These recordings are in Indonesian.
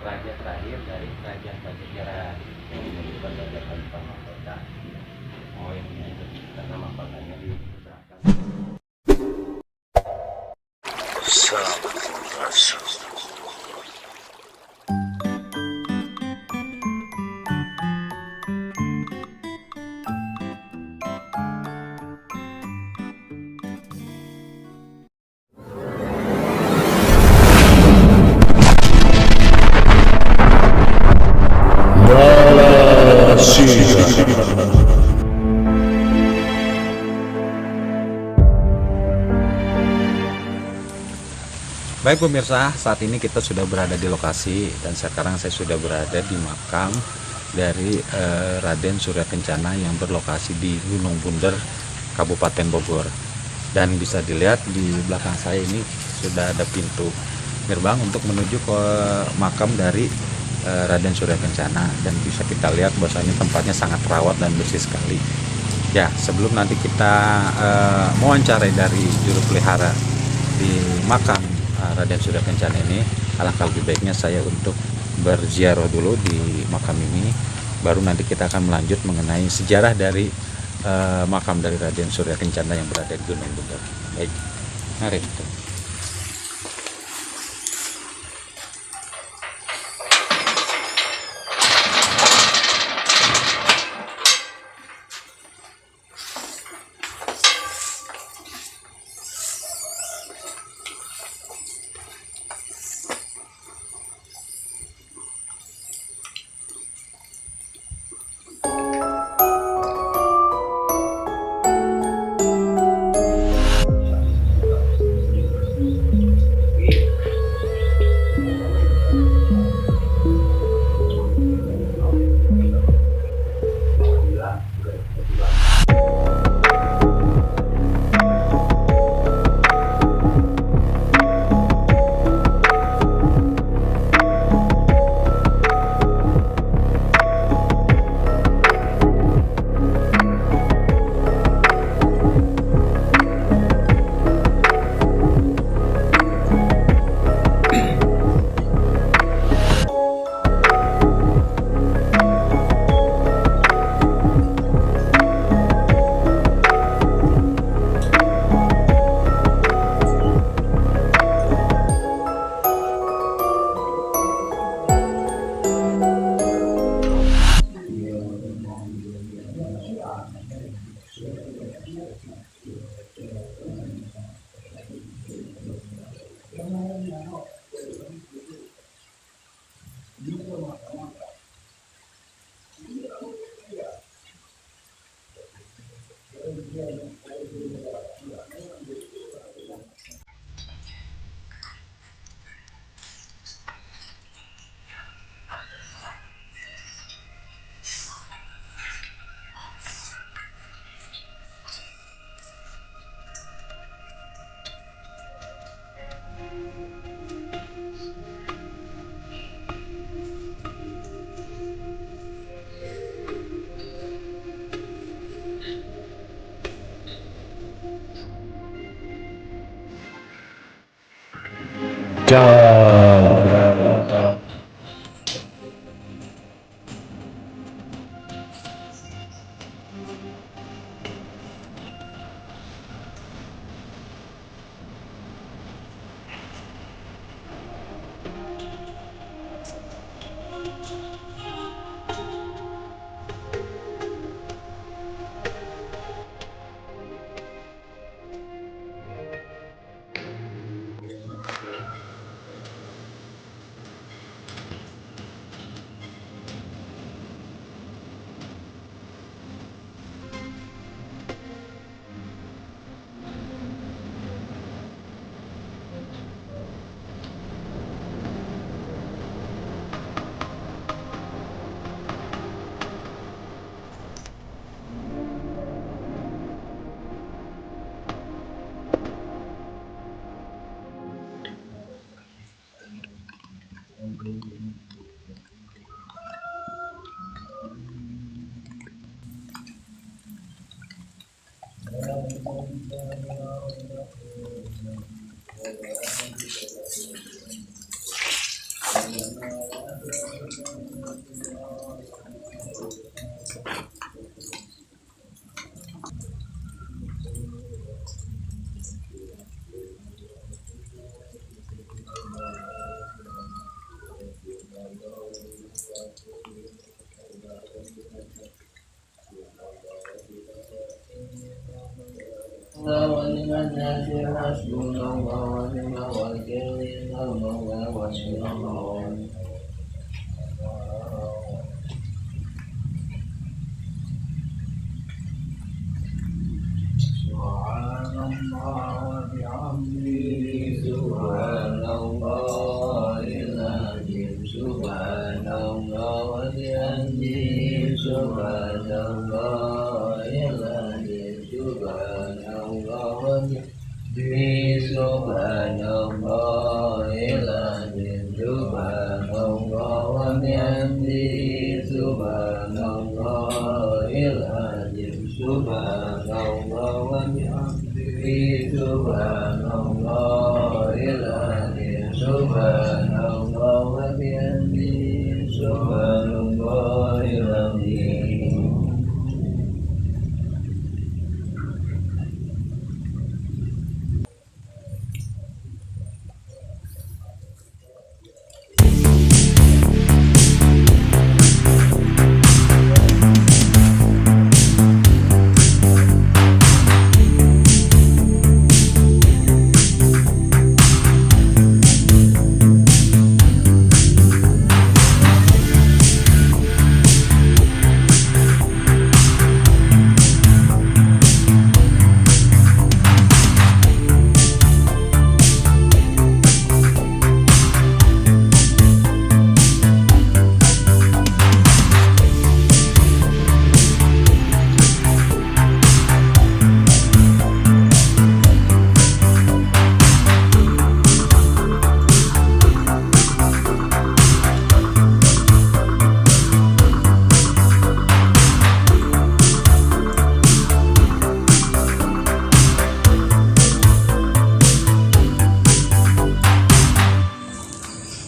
raja terakhir dari kerajaan Pajajaran yang menunjukkan Raja Khalifah Mahkota. Oh ini karena mahkotanya di belakang. Baik pemirsa, saat ini kita sudah berada di lokasi dan sekarang saya sudah berada di makam dari Raden Surya Kencana yang berlokasi di Gunung Bunder, Kabupaten Bogor. Dan bisa dilihat di belakang saya ini sudah ada pintu gerbang untuk menuju ke makam dari Raden Surya Kencana, dan bisa kita lihat bahwasanya tempatnya sangat rawat dan bersih sekali. Ya, sebelum nanti kita mewawancarai dari juru pelihara di makam Raden Surya Kencana ini, alangkah lebih baiknya saya untuk berziarah dulu di makam ini, baru nanti kita akan melanjut mengenai sejarah dari makam dari Raden Surya Kencana yang berada di Gunung Bunder. Baik, mari kita.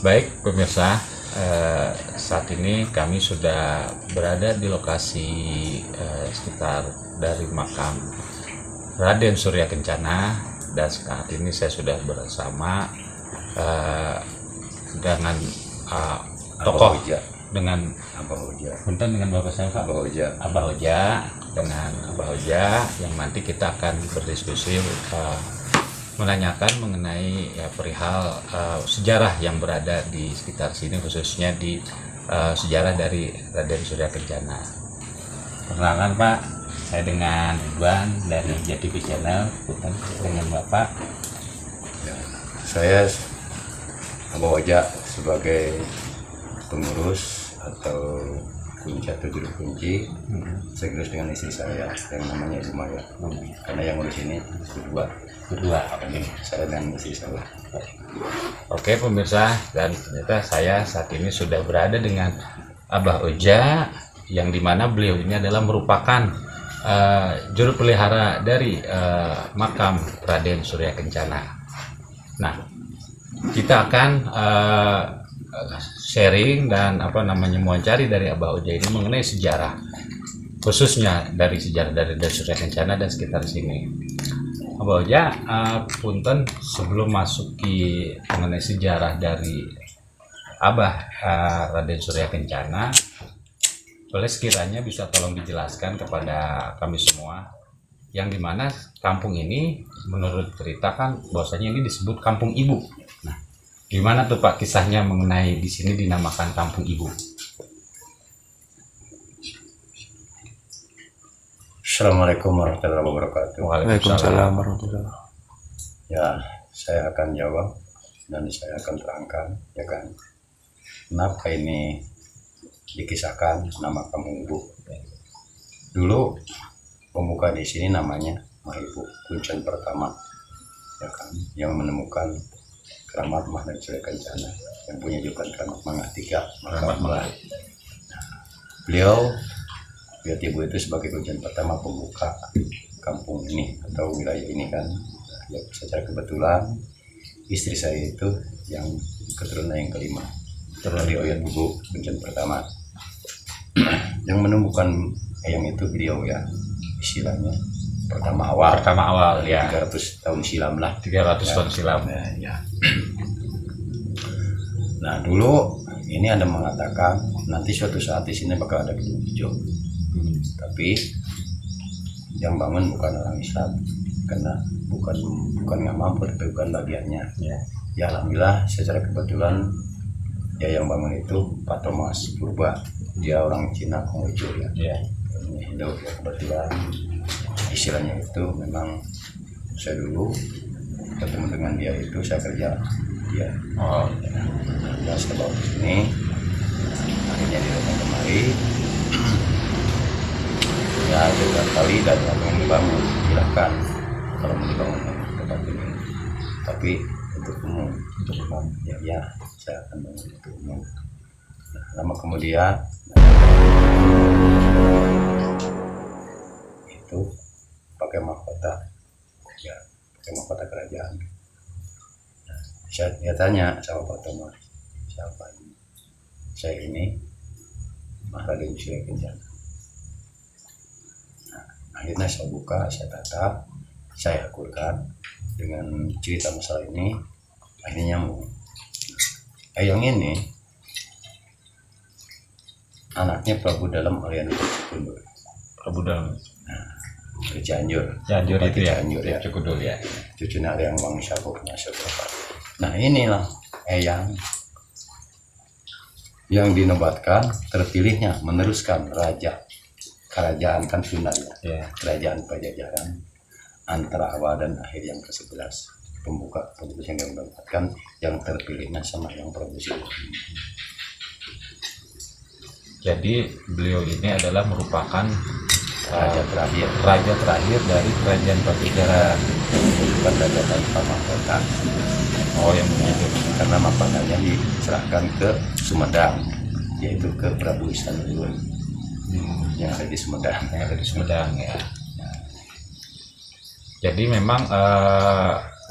Baik pemirsa, saat ini kami sudah berada di lokasi sekitar dari makam Raden Surya Kencana, dan saat ini saya sudah bersama dengan tokoh dengan punten dengan bapak saya Pak Abah Hoja, dengan Abah Hoja yang nanti kita akan berdiskusi menanyakan mengenai perihal sejarah yang berada di sekitar sini, khususnya di sejarah dari Raden Surya Kencana. Perkenalkan Pak, saya dengan Iwan dari JTV Channel, dengan Bapak. Ya, saya Abah Hoja sebagai pengurus atau kunci atau juru kunci sekaligus dengan istri saya yang namanya Ibu Maya, karena yang ngurus ini berdua ini saya dan istri saya. Oke pemirsa, dan ternyata saya saat ini sudah berada dengan Abah Hoja, yang dimana beliau ini adalah merupakan juru pelihara dari makam Raden Surya Kencana. Nah, kita akan sharing dan mewawancari dari Abah Hoja ini mengenai sejarah, khususnya dari sejarah dari Raden Surya Kencana dan sekitar sini. Abah Hoja, punten sebelum masuk ke mengenai sejarah dari Abah Raden Surya Kencana, boleh sekiranya bisa tolong dijelaskan kepada kami semua, yang dimana kampung ini menurut cerita kan bahwasanya ini disebut Kampung Ibu. Nah, gimana tuh Pak kisahnya mengenai di sini dinamakan Kampung Ibu? Assalamualaikum warahmatullahi wabarakatuh. Waalaikumsalam warahmatullahi wabarakatuh. Ya, saya akan jawab dan saya akan terangkan, ya kan, kenapa ini dikisahkan nama Kampung Ibu. Dulu pembuka di sini namanya Mahibu, kuncen pertama, ya kan, yang menemukan keramat Raden Surya Kencana, yang punya julukan keramat Mangah Tiga. Beliau Ibu itu sebagai kuncen pertama pembuka kampung ini atau wilayah ini kan. Ya, secara kebetulan istri saya itu yang keturunan yang kelima dari Oyat Ibu kuncen pertama. Yang menemukan ayam itu beliau, ya, istilahnya pertama awal ya, 300 tahun silam lah, 300 tahun silam ya. Nah, dulu ini ada mengatakan nanti suatu saat di sini bakal ada gedung hijau. Tapi yang bangun bukan orang Islam, karena bukan nggak mampu, tapi bukan bagiannya. Ya. Ya alhamdulillah secara kebetulan ya yang bangun itu Pak Thomas Purba, dia orang Cina Konghucu ya. Ya. Indo ya, kebetulan istilahnya itu memang saya dulu ketemu dengan dia itu saya kerja dia. Oh. Ya saya bawa ke sini, akhirnya dia datang kemari. Ya beberapa kali dan apa yang dibangun silahkan kalau mau dibangun tempat ini, tapi untuk umum, ya saya akan bangun untuk umum. Nah, lama kemudian itu pakai mahkota, ya pakai mahkota kerajaan. Nah, saya tanya sama Pak Thomas, siapa ini? Saya ini Raden Surya Kencana. Akhirnya saya buka, saya tatap, saya akurkan dengan cerita masalah ini, akhirnya nyambung. Yang ini anaknya Prabu Dalam Alianur Cukundul. Prabu Dalam. Ke Cianjur. Cianjur itu ya. Cianjur ya. Cukundul ya. Cucunya Aliang Bangsa masuk. Nah inilah yang dinobatkan terpilihnya meneruskan raja. Kerajaan kan Sundanya, ya. Kerajaan Pajajaran antara awal dan akhir yang ke-11, pembuka yang dinobatkan yang terpilihnya sama yang Prabu Siliwangi. Jadi beliau ini adalah merupakan raja terakhir dari Kerajaan Pajajaran, bukan raja tanpa mahkota. Oh, yang begitu. Karena mahkotanya diserahkan ke Sumedang, yaitu ke Prabu Istanulun. Yang ada di Sumedang, ya. Jadi memang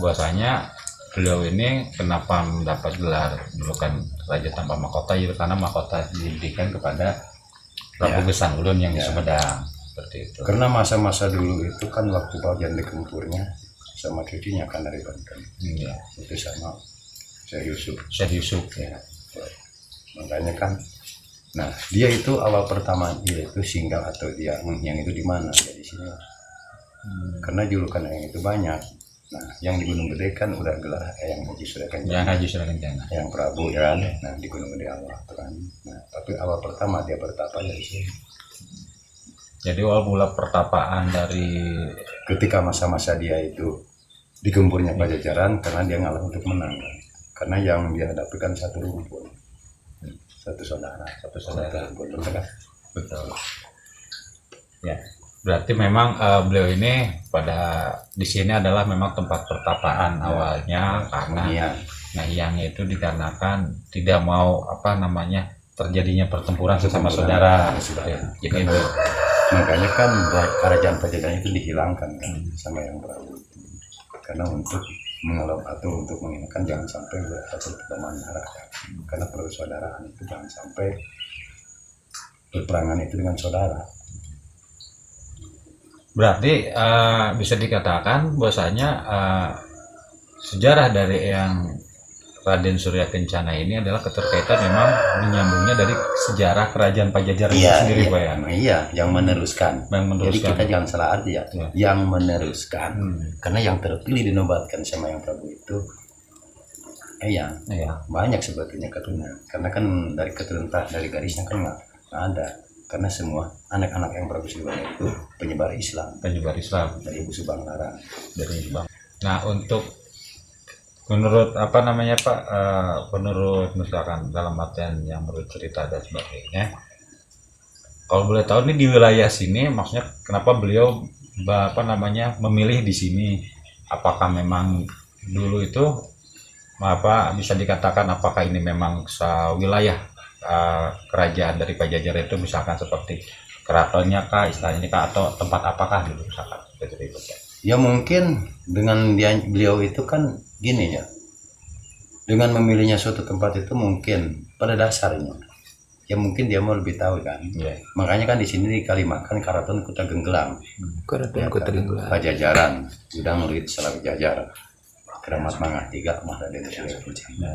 bahwasanya beliau ini kenapa mendapat gelar bukan raja tanpa mahkota, ya karena mahkota diberikan kepada Prabu Gesanulun yang di Sumedang, seperti itu. Karena masa-masa dulu itu kan waktu bagian dikempurnya sama cucunya kan dari Banten. Ya. Itu sama Syekh Yusuf ya. Makanya kan. Nah, dia itu awal pertama dia itu singgah atau dia yang itu di mana? Ya di sini. Karena julukan yang itu banyak. Nah, yang di Gunung Gede kan udah gelar yang Haji Surya Kencana. Yang Haji Surya Kencana. Yang Prabu ya kan. Nah, di Gunung Gede awal kan. Nah, tapi awal pertama dia bertapa ya di sini. Jadi awal mula pertapaan dari ketika masa-masa dia itu digempurnya Pajajaran karena dia ngalah untuk menang kan. Karena yang dia hadapi kan satu rumpun. Satu saudara. Betul. Ya, berarti memang beliau ini pada di sini adalah memang tempat pertapaan awalnya karena Ngayang itu dikarenakan tidak mau terjadinya pertempuran sesama saudara. Jadi makanya kan kerajaan Pajajaran itu dihilangkan kan sama yang Prabu karena untuk mengelak atau untuk mengingatkan jangan sampai berhasil pertemuan rakyat, karena persaudaraan itu jangan sampai berperangan itu dengan saudara. Berarti bisa dikatakan bahwasanya sejarah dari yang Raden Surya Kencana ini adalah keterkaitan memang menyambungnya dari sejarah kerajaan Pajajaran itu sendiri, Pak ya. Iya, yang meneruskan. Jadi kita jangan salah arti ya. Yang meneruskan. Karena yang terpilih dinobatkan sama yang Prabu itu banyak sebetulnya keturunan. Karena kan dari keturunan dari garisnya kan nggak ada. Karena semua anak-anak yang Prabu Siliwangi itu penyebar Islam. Dari Ibu Subang Larang. Nah, untuk menurut Pak, menurut misalkan dalam artian yang menurut cerita dan sebagainya, kalau boleh tahu ini di wilayah sini maksudnya kenapa beliau memilih di sini? Apakah memang dulu itu bisa dikatakan apakah ini memang wilayah kerajaan dari Pajajaran itu misalkan seperti keratonnya kah, istilahnya kah, atau tempat apakah dulu misalkan seperti itu? Ya mungkin dengan beliau itu kan gini ya, dengan memilihnya suatu tempat itu mungkin pada dasarnya ya mungkin dia mau lebih tahu kan. Makanya kan di sini di Kalimakan Karaton Kota Genggelang, Pajajaran sudah ngelit salah Jajar Keramat Mangah 3 Raden Surya Kencana.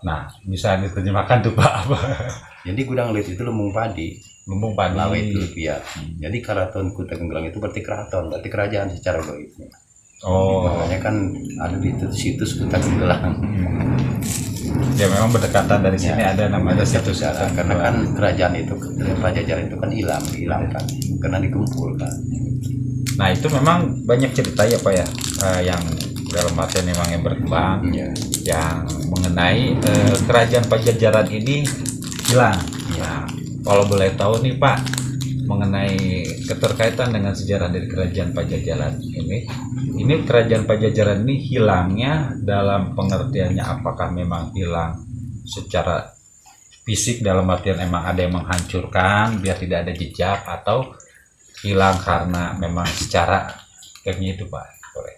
Nah, bisa diterjemahkan tuh Pak apa? Jadi gudang lit itu lumbung padi. Lumbung padi. Lawe itu ya. Jadi keraton Kuta Genggelang itu berarti keraton, berarti kerajaan secara goibnya. Oh, Makanya kan ada di situs Kuta Genggelang. ya memang berdekatan dari sini ada namanya situs Sejarah, karena kan kerajaan itu Pajajaran itu kan dihilangkan karena dikumpulkan. Nah itu memang banyak cerita ya Pak ya, yang dalam artian memang yang berkembang, yang mengenai kerajaan Pajajaran ini hilang. Nah, kalau boleh tahu nih Pak, mengenai keterkaitan dengan sejarah dari kerajaan Pajajaran ini kerajaan Pajajaran ini hilangnya dalam pengertiannya apakah memang hilang secara fisik dalam artian emang ada yang menghancurkan biar tidak ada jejak, atau hilang karena memang secara kayak gitu Pak? Boleh.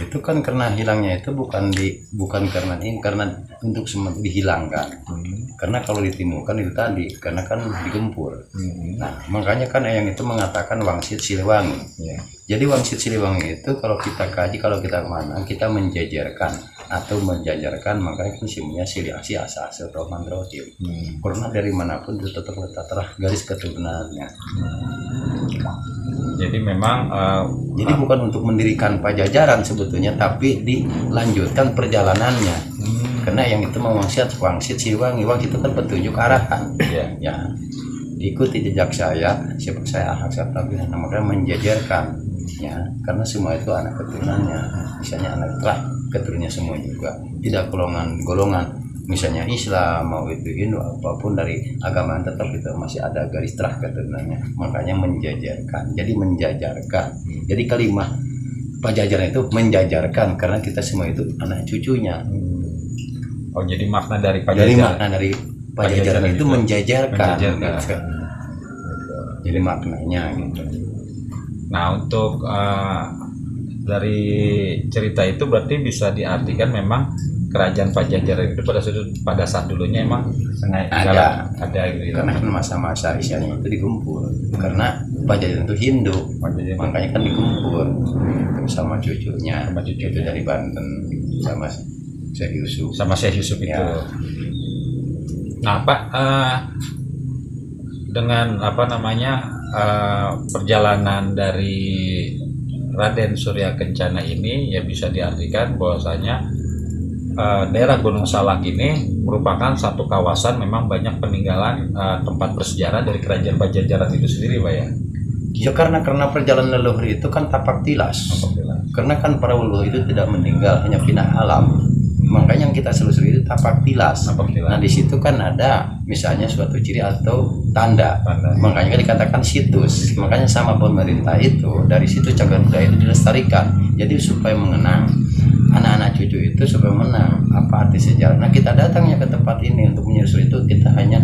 Itu kan karena hilangnya itu bukan karena ini, karena untuk dihilangkan. Karena kalau ditimbulkan itu tadi karena kan digempur. Nah, makanya kan yang itu mengatakan Wangsit Siliwangi. Jadi Wangsit Siliwangi itu kalau kita kaji, kalau kita kemana, kita menjajarkan atau menjajarkan, makanya kan simnya Sili Asi Asa atau Mandrotim. Karena dari manapun itu tetap tertera garis keturunannya. Jadi memang jadi bukan untuk mendirikan Pajajaran sebetulnya, tapi dilanjutkan perjalanannya. Karena yang itu Wangsit Siliwangi, Wangsit itu kan petunjuk arahan. Ya, diikuti jejak siapa saya Ahak Saptabina, makanya menjajarkan. Ya, karena semua itu anak keturunannya, misalnya anak keturunannya semua juga, tidak golongan. Misalnya Islam mau itu Hindu apapun dari agama tetap itu masih ada garis terah keturunannya, makanya menjajarkan. Jadi menjajarkan. Jadi kalimat Pajajaran itu menjajarkan karena kita semua itu anak cucunya. Oh, jadi makna dari Pajajaran. Jadi makna dari Pajajaran itu menjajarkan. Gitu. Jadi maknanya gitu. Nah, untuk dari cerita itu berarti bisa diartikan memang kerajaan Pajajaran itu pada saat dulunya emang ada gitu. Karena kan masa-masa isinya itu dikumpul. Karena Pajajaran itu Hindu, makanya kan dikumpul sama cucunya. Itu dari Banten sama Syekh Yusuf itu. Nah Pak, dengan perjalanan dari Raden Surya Kencana ini ya bisa diartikan bahwasanya daerah Gunung Salak ini merupakan satu kawasan memang banyak peninggalan tempat bersejarah dari kerajaan Pajajaran itu sendiri Pak ya. Ya karena perjalanan leluhur itu kan tapak tilas. Karena kan para leluhur itu tidak meninggal, hanya pindah alam. Makanya yang kita selusuri itu tapak tilas. Nah di situ kan ada misalnya suatu ciri atau tanda. Makanya kan dikatakan situs. Makanya sama pemerintah itu dari situ cagar budaya itu dilestarikan. Jadi supaya mengenang anak-anak cucu itu supaya menang apa arti sejarah. Nah kita datangnya ke tempat ini untuk menyusuri itu, kita hanya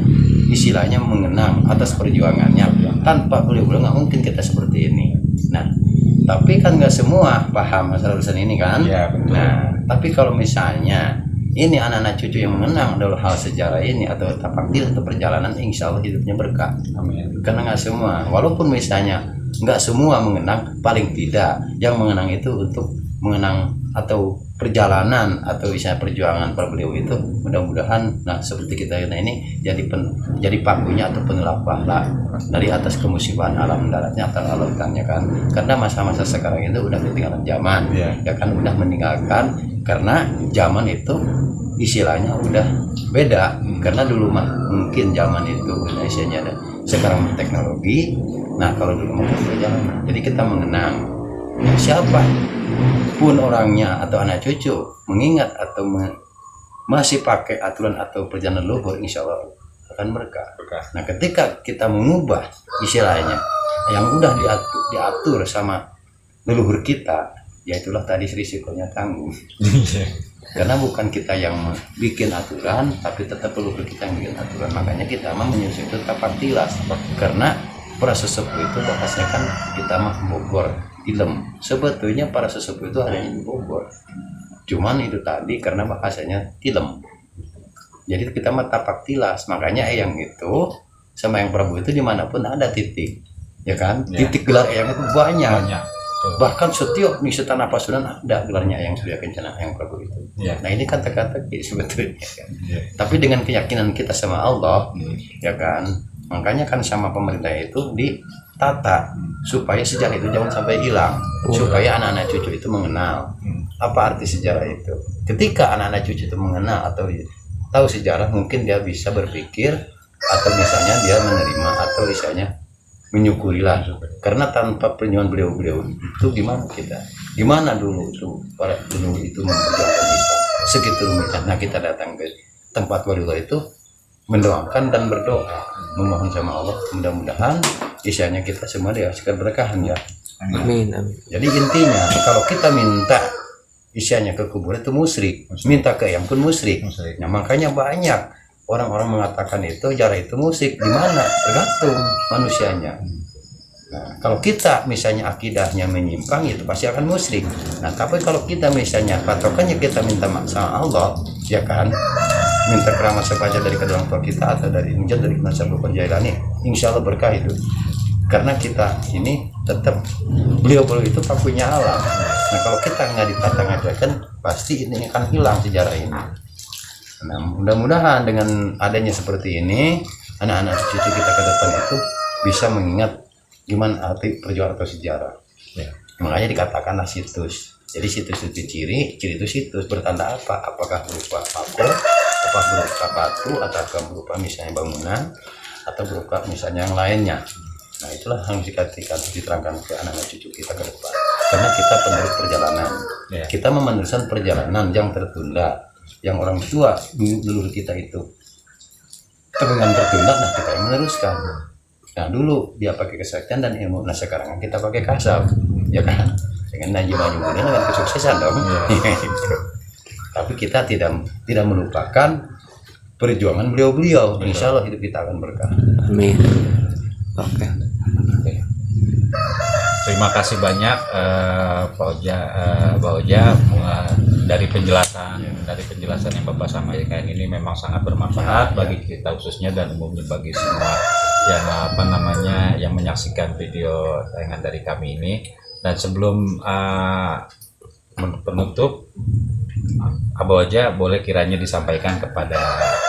istilahnya mengenang atas perjuangannya. Tanpa beliau nggak mungkin kita seperti ini. Nah tapi kan nggak semua paham masalah urusan ini kan. Nah tapi kalau misalnya ini anak-anak cucu yang mengenang adalah hal sejarah ini atau tapak tilas atau perjalanan, insya Allah hidupnya berkah. Amin. Karena nggak semua, walaupun misalnya nggak semua mengenang, paling tidak yang mengenang itu untuk mengenang atau perjalanan atau bisa perjuangan para beliau itu, mudah-mudahan nah seperti kita ini jadi pakunya atau penolak pahala dari atas kemusibahan alam daratnya atau alam lautannya kan. Karena masa-masa sekarang itu udah ketinggalan zaman, ya kan, udah meninggalkan karena zaman itu istilahnya udah beda. Karena dulu mah mungkin zaman itu Indonesia ada, sekarang teknologi. Nah kalau dulu mungkin perjalanan, jadi kita mengenang siapa pun orangnya atau anak cucu mengingat atau masih pakai aturan atau perjalanan leluhur, insya Allah akan berkah. Nah ketika kita mengubah istilahnya yang udah diatur sama leluhur kita, ya itulah tadi risikonya tanggung. Karena bukan kita yang bikin aturan, tapi tetap leluhur kita yang bikin aturan. Makanya kita mah menyusun itu tapak tilas. Karena para sesepuh itu bahasanya kan kita mah Bogor, Ilem. Sebetulnya para sesepuh itu ada di Bogor. Cuman itu tadi karena bahasanya Tilem. Jadi kita mah tapak tilas. Makanya Eyang itu sama yang Prabu itu dimanapun ada titik, ya kan? Ya. Titik gelar Eyang itu banyak. Bahkan setiap nih Tanah Pasuruan ada gelarnya Eyang Surya Kencana, Eyang Prabu itu. Ya. Nah ini kata-kata sebetulnya kan. Ya. Tapi dengan keyakinan kita sama Allah, ya kan, Makanya kan sama pemerintah itu ditata supaya sejarah itu jangan sampai hilang, supaya anak-anak cucu itu mengenal apa arti sejarah itu. Ketika anak-anak cucu itu mengenal atau tahu sejarah, mungkin dia bisa berpikir atau misalnya dia menerima atau misalnya menyukurilah. Karena tanpa perjuangan beliau-beliau itu gimana dulu itu para dulu itu memperjuangkan Islam segitu rumitnya. Nah, kita datang ke tempat waliullah itu mendoakan dan berdoa, memohon sama Allah, mudah-mudahan isinya kita semua dikasihkan berkahan ya. Amin, amin. Jadi intinya kalau kita minta isinya ke kubur itu musyrik, minta ke yang pun musyrik. Nah, makanya banyak orang-orang mengatakan itu jarah itu musyrik. Di mana? Tergantung manusianya. Nah, kalau kita misalnya akidahnya menyimpang itu pasti akan musyrik. Nah, tapi kalau kita misalnya patokannya kita minta sama Allah, ya kan, minta keramat sepaja dari kedua orang tua kita atau dari Injil dari Nasabul Jailani, insya Allah berkah itu. Karena kita ini tetap beliau itu pakunya alam. Nah, kalau kita nggak ditata ngajarkan, pasti ini akan hilang sejarah ini. Nah, mudah-mudahan dengan adanya seperti ini, anak-anak cucu kita ke depan itu bisa mengingat gimana arti perjuangan atau sejarah. Ya. Makanya dikatakanlah situs. Jadi situs itu ciri itu situs bertanda apa? Apakah berupa paku, apakah berupa batu, atau berupa misalnya bangunan, atau berupa misalnya yang lainnya. Nah, itulah yang diterangkan ke anak-anak cucu kita ke depan. Karena kita penerus perjalanan. Ya. Kita meneruskan perjalanan yang tertunda, yang orang tua dulu kita itu dengan tertunda, nah kita yang meneruskan. Nah, dulu dia pakai kesaktian dan ilmu, nah sekarang kita pakai kasab, ya kan, dengan najib-najib dengan kesuksesan dong. Tapi kita tidak melupakan perjuangan beliau-beliau. Insya Allah hidup kita akan berkah. Amin. Oke. Terima kasih banyak Pak Oja dari penjelasan yang Bapak sampaikan ini memang sangat bermanfaat bagi kita khususnya dan umumnya bagi semua yang menyaksikan video tayangan dari kami ini. Dan sebelum penutup, Abah Oja boleh kiranya disampaikan kepada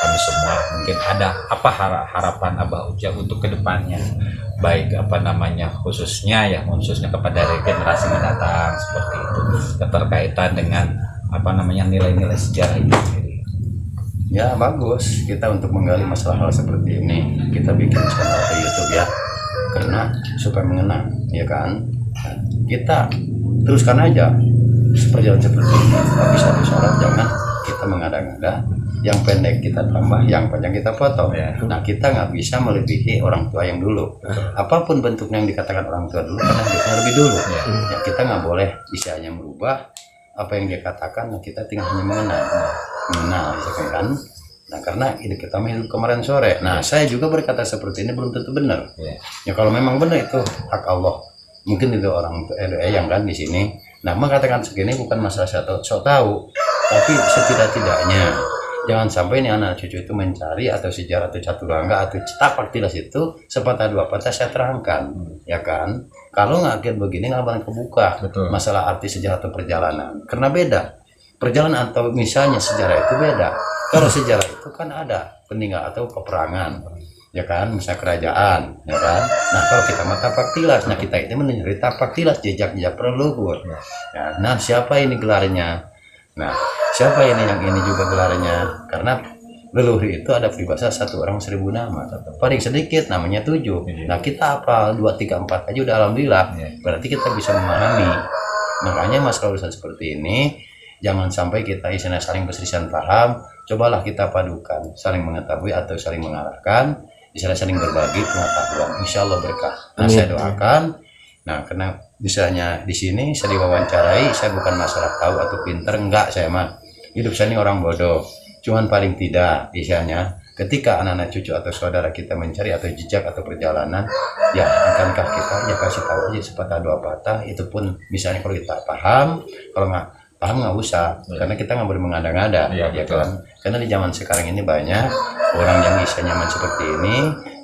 kami semua, mungkin ada apa harapan Abah Oja untuk kedepannya, baik khususnya kepada generasi mendatang seperti itu, keterkaitan dengan nilai-nilai sejarah itu sendiri. Ya, bagus kita untuk menggali masalah hal seperti ini. Kita bikin channel ke YouTube ya, karena supaya mengenang, ya kan. Nah, kita teruskan aja perjalanan seperti ini, tapi satu syarat jangan kita mengada-ngada. Yang pendek kita tambah, yang panjang kita potong. Nah, kita nggak bisa melebihi orang tua yang dulu. Apapun bentuknya yang dikatakan orang tua dulu, karena hidupnya lebih dulu. Ya, kita nggak boleh isinya merubah apa yang dia katakan. Nah, kita tinggal hanya mengenal, kan. Nah, karena ini kita hidup kemarin sore. Nah, saya juga berkata seperti ini belum tentu benar. Ya, kalau memang benar itu hak Allah. Mungkin itu orang yang kan di sini. Nah, mengatakan segini bukan masalah saya tahu, tapi setidak-tidaknya jangan sampai ini anak cucu itu mencari atau sejarah atau caturangga atau tapak tilas itu sepatah dua patah saya terangkan, ya kan. Kalau nggak kayak begini nggak bakal kebuka. Betul. Masalah arti sejarah atau perjalanan, karena beda perjalanan atau misalnya sejarah itu beda. Kalau sejarah itu kan ada peninggal atau peperangan, ya kan, misalnya kerajaan, ya kan. Nah, kalau kita mah tapak tilas, nah kita itu mencari tapak tilas jejak-jejak leluhur. Ya, nah, siapa ini gelarnya? Nah, siapa ini yang ini juga gelarnya? Karena leluhur itu ada peribahasa 1 orang 1000 nama. Paling sedikit namanya 7. Nah, kita apa 2, 3, 4 aja udah alhamdulillah. Berarti kita bisa memahami. Makanya masalah urusan seperti ini jangan sampai kita isinya saling berselisihan paham. Cobalah kita padukan, saling mengetahui atau saling mengarahkan, saling berbagi pengetahuan. Insya Allah berkah. Nah, saya doakan. Nah, karena misalnya di sini saya diwawancarai, saya bukan masalah tahu atau pinter, enggak, saya mah hidup saya ini orang bodoh. Cuman paling tidak misalnya ketika anak-anak cucu atau saudara kita mencari atau jejak atau perjalanan, ya akankah kita ya kasih tahu aja sepatah dua patah. Itu pun misalnya kalau kita paham, kalau nggak paham nggak usah, karena kita nggak boleh mengada-ngada, ya kan. Karena di zaman sekarang ini banyak orang yang bisa nyaman seperti ini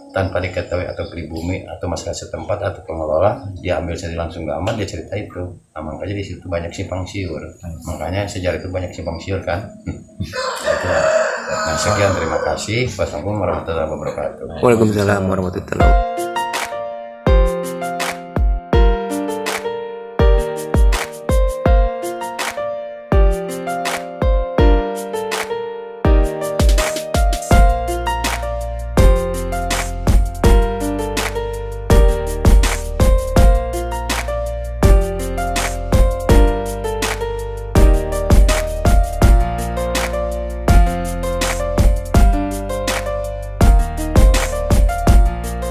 tanpa diketahui atau pribumi atau masyarakat setempat atau pengelola, dia ambil sendiri langsung gambar, dia cerita itu. Nah, makanya di situ banyak simpang siur. Makanya sejarah itu banyak simpang siur kan. Nah, Sekian, terima kasih. Wassalamualaikum warahmatullahi wabarakatuh. Waalaikumsalam warahmatullahi wabarakatuh.